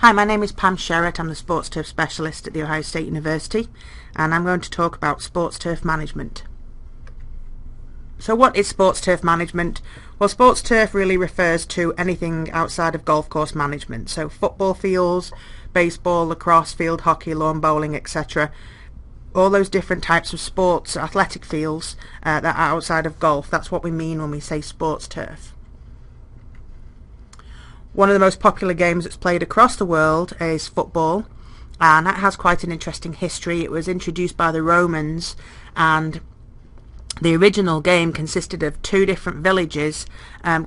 Hi, my name is Pam Sherratt. I'm the Sports Turf Specialist at The Ohio State University, and I'm going to talk about sports turf management. So what is sports turf management? Well, sports turf really refers to anything outside of golf course management. So football fields, baseball, lacrosse field, hockey, lawn bowling, etc. All those different types of sports, athletic fields that are outside of golf. That's what we mean when we say sports turf. One of the most popular games that's played across the world is football, and that has quite an interesting history. It was introduced by the Romans, and the original game consisted of two different villages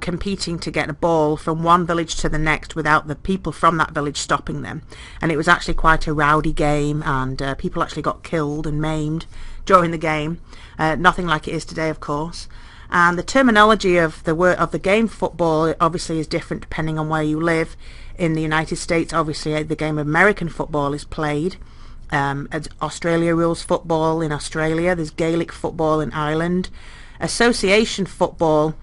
competing to get a ball from one village to the next without the people from that village stopping them. And it was actually quite a rowdy game, and people actually got killed and maimed during the game. Nothing like it is today, of course. And the terminology of the game football obviously is different depending on where you live. In the United States, obviously, the game of American football is played. Australia rules football in Australia. There's Gaelic football in Ireland. Association football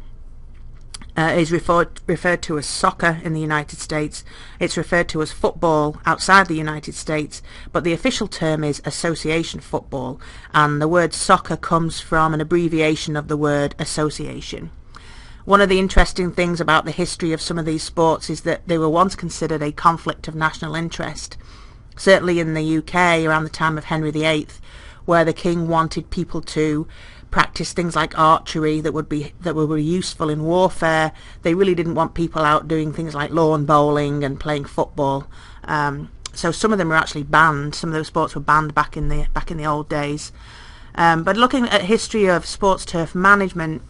is referred to as soccer in the United States. It's referred to as football outside the United States, but the official term is association football, and the word soccer comes from an abbreviation of the word association. One of the interesting things about the history of some of these sports is that they were once considered a conflict of national interest. Certainly in the UK around the time of Henry VIII, where the king wanted people to practice things like archery that were useful in warfare. They really didn't want people out doing things like lawn bowling and playing football. So some of them were actually banned. Some of those sports were banned back in the old days. But looking at history of sports turf management,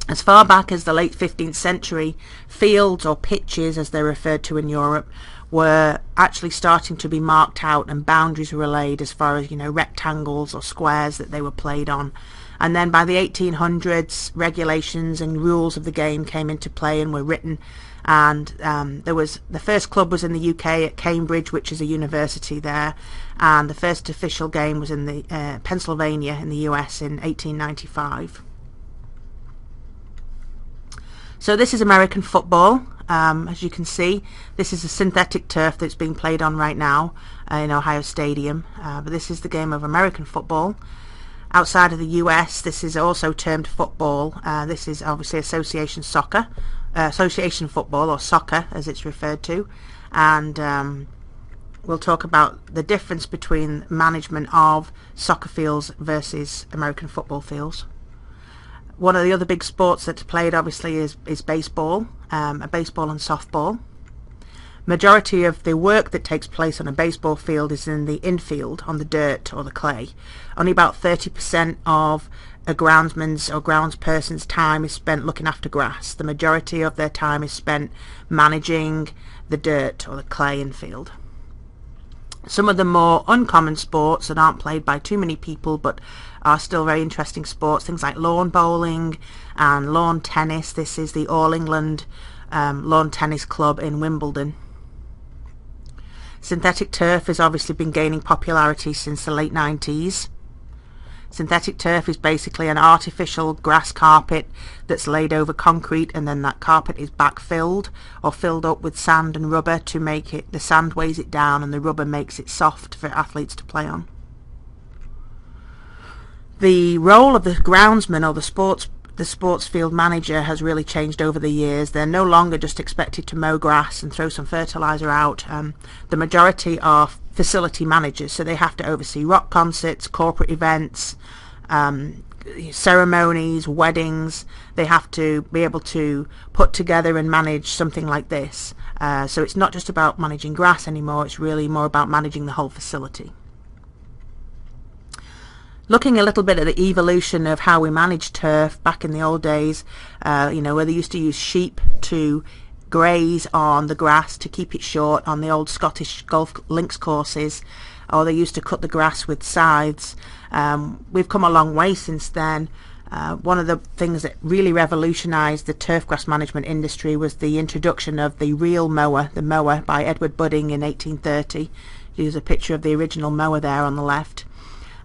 as far back as the late 15th century, fields, or pitches as they're referred to in Europe, were actually starting to be marked out, and boundaries were laid as far as, rectangles or squares that they were played on. And then by the 1800s, regulations and rules of the game came into play and were written. And the first club was in the UK at Cambridge, which is a university there, and the first official game was in the Pennsylvania in the US in 1895. So this is American football. As you can see, this is a synthetic turf that's being played on right now in Ohio Stadium, but this is the game of American football. Outside of the US, this is also termed football. This is obviously association football, or soccer as it's referred to, and we'll talk about the difference between management of soccer fields versus American football fields. One of the other big sports that's played obviously is baseball, baseball and softball. Majority of the work that takes place on a baseball field is in the infield, on the dirt or the clay. Only about 30% of a groundsman's or groundsperson's time is spent looking after grass. The majority of their time is spent managing the dirt or the clay infield. Some of the more uncommon sports that aren't played by too many people but are still very interesting sports, things like lawn bowling and lawn tennis. This is the All England Lawn Tennis Club in Wimbledon. Synthetic turf has obviously been gaining popularity since the late 90s. Synthetic turf is basically an artificial grass carpet that's laid over concrete, and then that carpet is backfilled or filled up with sand and rubber to make it, the sand weighs it down and the rubber makes it soft for athletes to play on. The role of the groundsman or the sports field manager has really changed over the years. They're no longer just expected to mow grass and throw some fertilizer out. The majority are facility managers, so they have to oversee rock concerts, corporate events, ceremonies, weddings. They have to be able to put together and manage something like this. So it's not just about managing grass anymore, it's really more about managing the whole facility. Looking a little bit at the evolution of how we managed turf back in the old days, where they used to use sheep to graze on the grass to keep it short on the old Scottish golf links courses, or they used to cut the grass with scythes. We've come a long way since then. One of the things that really revolutionised the turf grass management industry was the introduction of the reel mower, the mower by Edward Budding in 1830. There's a picture of the original mower there on the left.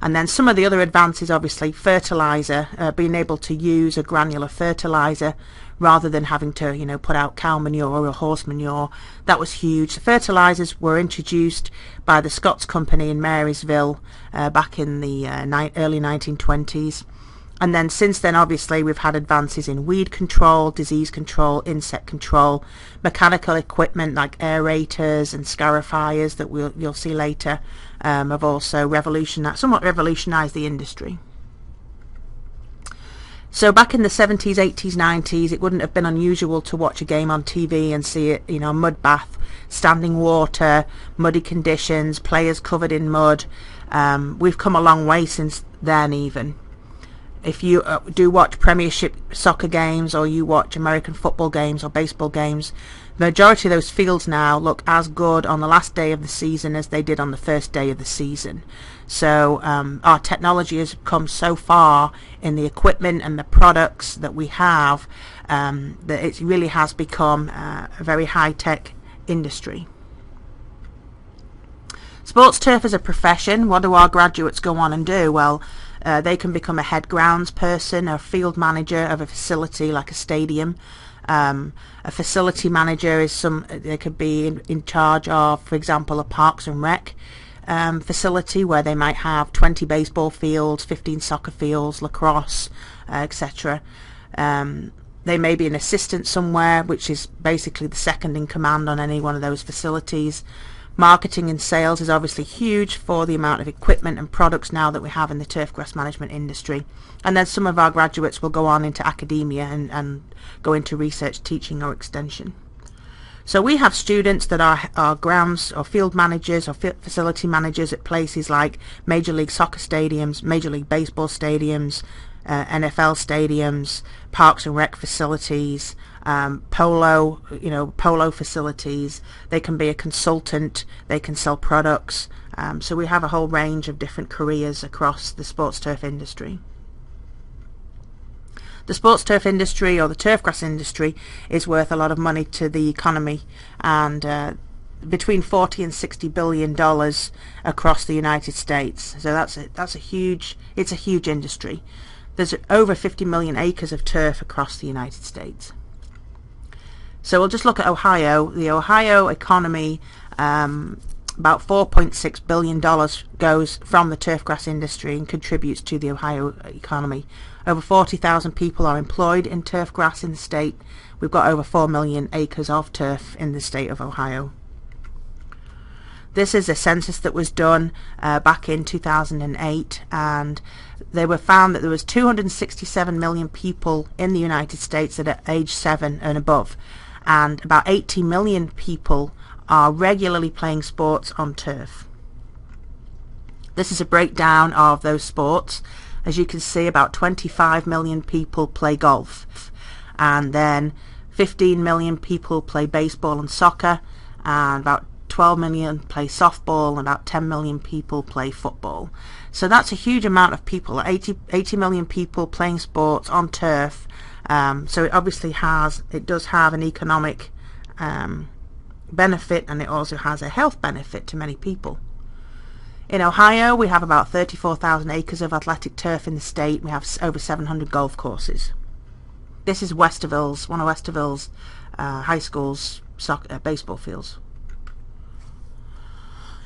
And then some of the other advances, obviously fertiliser, being able to use a granular fertiliser rather than having to, put out cow manure or horse manure. That was huge. The fertilizers were introduced by the Scott's Company in Marysville back in the early 1920s. And then since then, obviously, we've had advances in weed control, disease control, insect control, mechanical equipment like aerators and scarifiers that you'll see later have also somewhat revolutionized the industry. So back in the 70s, 80s, 90s, it wouldn't have been unusual to watch a game on TV and see it, mud bath, standing water, muddy conditions, players covered in mud. We've come a long way since then even. If you do watch Premiership soccer games, or you watch American football games or baseball games, the majority of those fields now look as good on the last day of the season as they did on the first day of the season. So our technology has come so far in the equipment and the products that we have that it really has become a very high-tech industry. Sports turf is a profession. What do our graduates go on and do? Well, they can become a head grounds person, a field manager of a facility like a stadium. A facility manager they could be in charge of, for example, a Parks and Rec facility where they might have 20 baseball fields, 15 soccer fields, lacrosse, etc. They may be an assistant somewhere, which is basically the second in command on any one of those facilities. Marketing and sales is obviously huge for the amount of equipment and products now that we have in the turf grass management industry. And then some of our graduates will go on into academia and go into research, teaching or extension. So we have students that are grounds or field managers or facility managers at places like Major League Soccer stadiums, Major League Baseball stadiums, NFL stadiums, Parks and Rec facilities, polo facilities. They can be a consultant, they can sell products. So we have a whole range of different careers across the sports turf industry. The sports turf industry, or the turf grass industry, is worth a lot of money to the economy, and between 40 and 60 billion dollars across the United States. So it's a huge industry. There's over 50 million acres of turf across the United States. So we'll just look at Ohio. The Ohio economy, about $4.6 billion goes from the turf grass industry and contributes to the Ohio economy. Over 40,000 people are employed in turf grass in the state. We've got over 4 million acres of turf in the state of Ohio. This is a census that was done back in 2008, and they were found that there was 267 million people in the United States that are age 7 and above, and about 80 million people are regularly playing sports on turf. This is a breakdown of those sports. As you can see, about 25 million people play golf, and then 15 million people play baseball and soccer, and about 12 million play softball, and about 10 million people play football. So that's a huge amount of people, 80 million people playing sports on turf. So it obviously does have an economic benefit, and it also has a health benefit to many people. In Ohio, we have about 34,000 acres of athletic turf in the state. We have over 700 golf courses. This is one of Westerville's high school's baseball fields.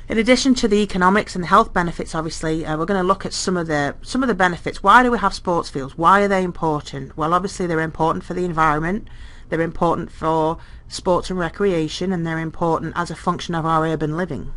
In addition to the economics and the health benefits, obviously, we're going to look at some of the benefits. Why do we have sports fields? Why are they important? Well, obviously, they're important for the environment. They're important for sports and recreation, and they're important as a function of our urban living.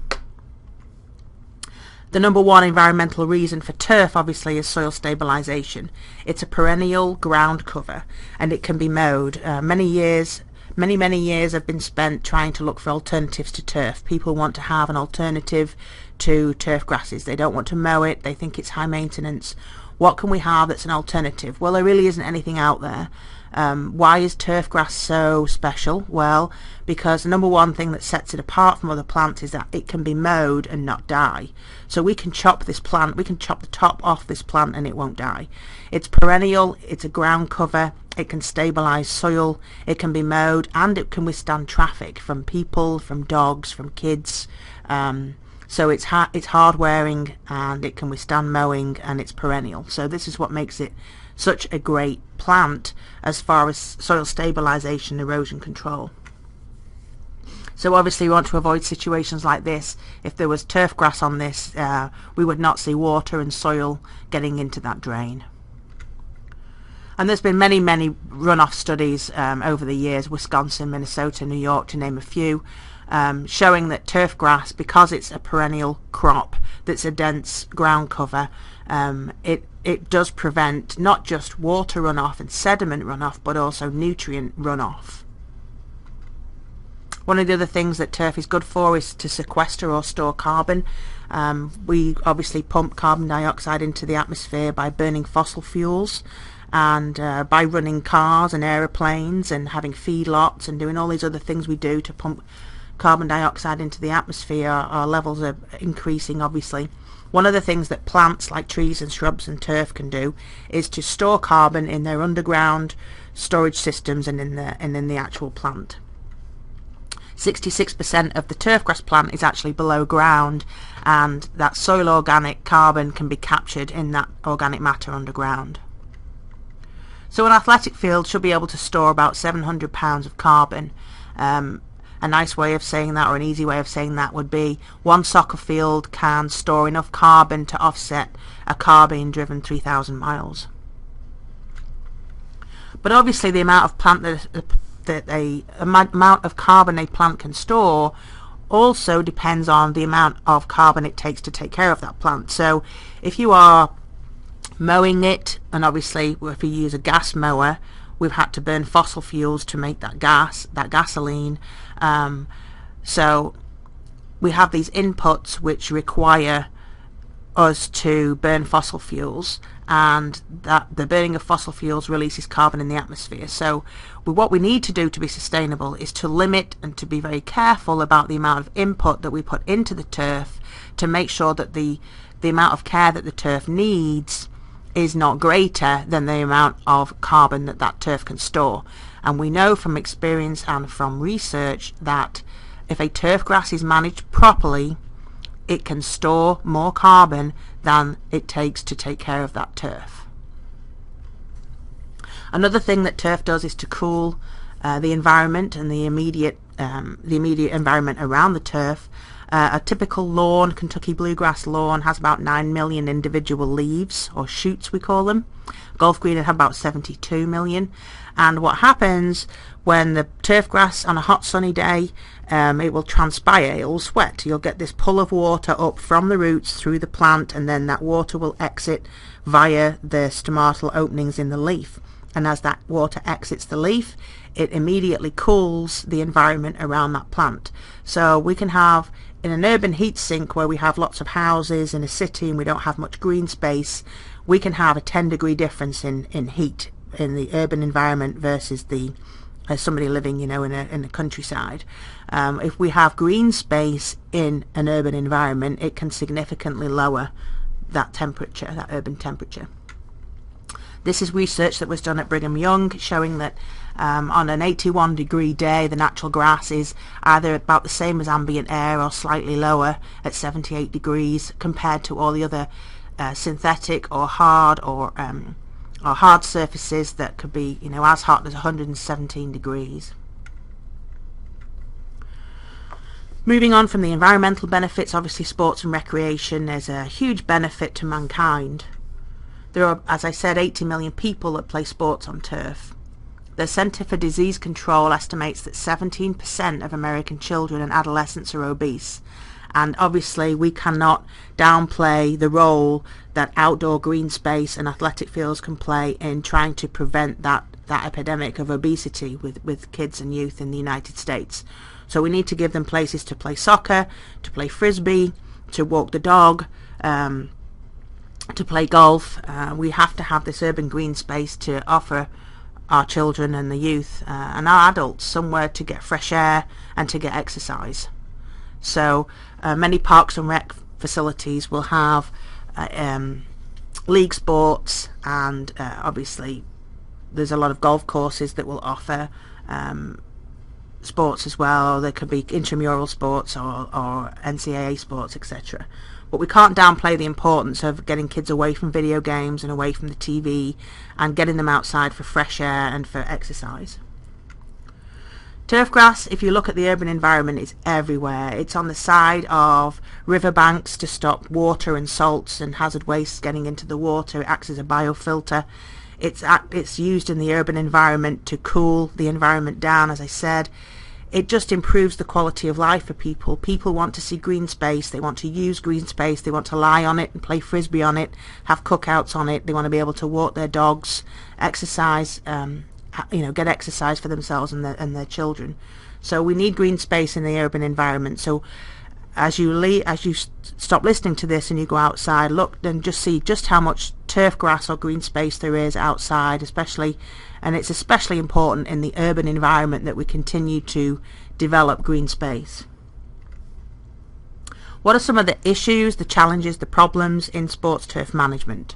The number one environmental reason for turf, obviously, is soil stabilization. It's a perennial ground cover, and it can be mowed. Many years have been spent trying to look for alternatives to turf. People want to have an alternative to turf grasses. They don't want to mow it. They think it's high maintenance. What can we have that's an alternative? Well, there really isn't anything out there. Why is turf grass so special? Well, because the number one thing that sets it apart from other plants is that it can be mowed and not die. So we can chop this plant, we can chop the top off this plant and it won't die. It's perennial, it's a ground cover, it can stabilize soil, it can be mowed, and it can withstand traffic from people, from dogs, from kids. So it's hard wearing, and it can withstand mowing, and it's perennial. So this is what makes it such a great plant as far as soil stabilization and erosion control. So obviously we want to avoid situations like this. If there was turf grass on this, we would not see water and soil getting into that drain. And there's been many runoff studies over the years, Wisconsin, Minnesota, New York, to name a few, showing that turf grass, because it's a perennial crop that's a dense ground cover, it does prevent not just water runoff and sediment runoff, but also nutrient runoff. One of the other things that turf is good for is to sequester or store carbon. We obviously pump carbon dioxide into the atmosphere by burning fossil fuels, and by running cars and aeroplanes and having feedlots and doing all these other things we do to pump carbon dioxide into the atmosphere. Our levels are increasing, obviously. One of the things that plants like trees and shrubs and turf can do is to store carbon in their underground storage systems and in the actual plant. 66% of the turfgrass plant is actually below ground, and that soil organic carbon can be captured in that organic matter underground. So an athletic field should be able to store about 700 pounds of carbon. A nice way of saying that, or an easy way of saying that, would be one soccer field can store enough carbon to offset a car being driven 3,000 miles. But obviously the amount of amount of carbon a plant can store also depends on the amount of carbon it takes to take care of that plant. So if you are mowing it, and obviously if you use a gas mower, we've had to burn fossil fuels to make that gasoline. So we have these inputs which require us to burn fossil fuels, and that the burning of fossil fuels releases carbon in the atmosphere. So what we need to do to be sustainable is to limit and to be very careful about the amount of input that we put into the turf, to make sure that the amount of care that the turf needs is not greater than the amount of carbon that turf can store. And we know from experience and from research that if a turf grass is managed properly, it can store more carbon than it takes to take care of that turf. Another thing that turf does is to cool the environment and the immediate environment around the turf. A typical lawn, Kentucky bluegrass lawn, has about 9 million individual leaves, or shoots we call them. Golf green would have about 72 million. And what happens when the turf grass on a hot sunny day, it will transpire, it will sweat. You'll get this pull of water up from the roots through the plant, and then that water will exit via the stomatal openings in the leaf. And as that water exits the leaf, it immediately cools the environment around that plant. So we can have, in an urban heat sink where we have lots of houses in a city and we don't have much green space, we can have a 10-degree difference in heat in the urban environment versus somebody living, in the countryside. If we have green space in an urban environment, it can significantly lower that temperature, that urban temperature. This is research that was done at Brigham Young, showing that on an 81-degree day, the natural grass is either about the same as ambient air or slightly lower at 78 degrees compared to all the other synthetic or hard surfaces that could be, as hot as 117 degrees. Moving on from the environmental benefits, obviously sports and recreation is a huge benefit to mankind. There are, as I said, 80 million people that play sports on turf. The Centre for Disease Control estimates that 17% of American children and adolescents are obese. And obviously we cannot downplay the role that outdoor green space and athletic fields can play in trying to prevent that epidemic of obesity with kids and youth in the United States. So we need to give them places to play soccer, to play frisbee, to walk the dog, to play golf. We have to have this urban green space to offer our children and the youth and our adults somewhere to get fresh air and to get exercise. So many parks and rec facilities will have league sports, and obviously there's a lot of golf courses that will offer sports as well. There could be intramural sports or NCAA sports, etc. But we can't downplay the importance of getting kids away from video games and away from the TV and getting them outside for fresh air and for exercise. Turf grass, if you look at the urban environment, is everywhere. It's on the side of riverbanks to stop water and salts and hazard wastes getting into the water. It acts as a biofilter. It's used in the urban environment to cool the environment down, as I said. It just improves the quality of life for people. People want to see green space. They want to use green space. They want to lie on it and play frisbee on it, have cookouts on it. They want to be able to walk their dogs, exercise, get exercise for themselves and their children. So we need green space in the urban environment. So as you stop listening to this and you go outside, look and just see just how much turf grass or green space there is outside, and it's especially important in the urban environment that we continue to develop green space. What are some of the issues, the challenges, the problems in sports turf management?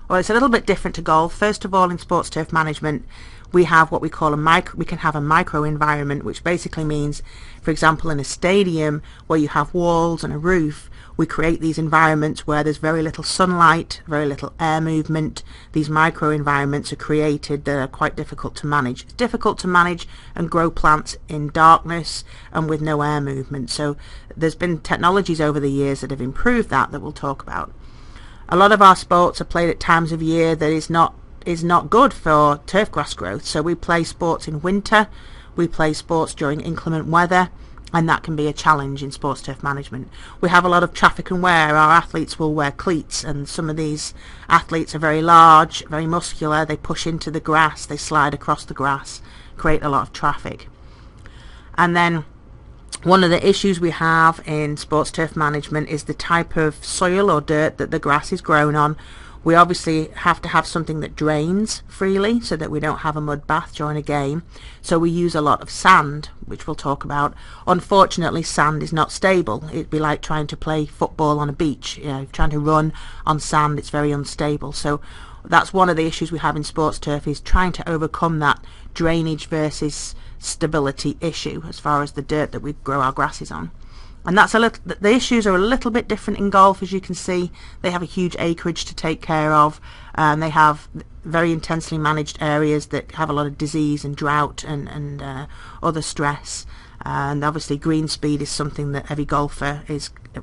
Well, it's a little bit different to golf. First of all, in sports turf management, we have what we call we can have a micro environment, which basically means, for example, in a stadium where you have walls and a roof, we create these environments where there's very little sunlight, very little air movement. These micro environments are created that are quite difficult to manage. It's difficult to manage and grow plants in darkness and with no air movement. So there's been technologies over the years that have improved that we'll talk about. A lot of our sports are played at times of year that is not good for turf grass growth. So we play sports in winter, we play sports during inclement weather, and that can be a challenge in sports turf management. We have a lot of traffic and wear. Our athletes will wear cleats, and some of these athletes are very large, very muscular. They push into the grass, they slide across the grass, create a lot of traffic. And then one of the issues we have in sports turf management is the type of soil or dirt that the grass is grown on. We obviously have to have something that drains freely so that we don't have a mud bath during a game. So we use a lot of sand, which we'll talk about. Unfortunately, sand is not stable. It'd be like trying to play football on a beach. Trying to run on sand, it's very unstable. So that's one of the issues we have in sports turf, is trying to overcome that drainage versus stability issue as far as the dirt that we grow our grasses on. And the issues are a little bit different in golf. As you can see, they have a huge acreage to take care of, and they have very intensely managed areas that have a lot of disease and drought and other stress. And obviously green speed is something that every golfer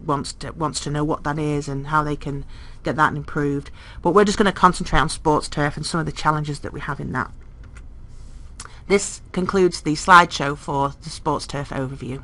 wants to know what that is and how they can get that improved. But we're just going to concentrate on sports turf and some of the challenges that we have in that. This concludes the slideshow for the sports turf overview.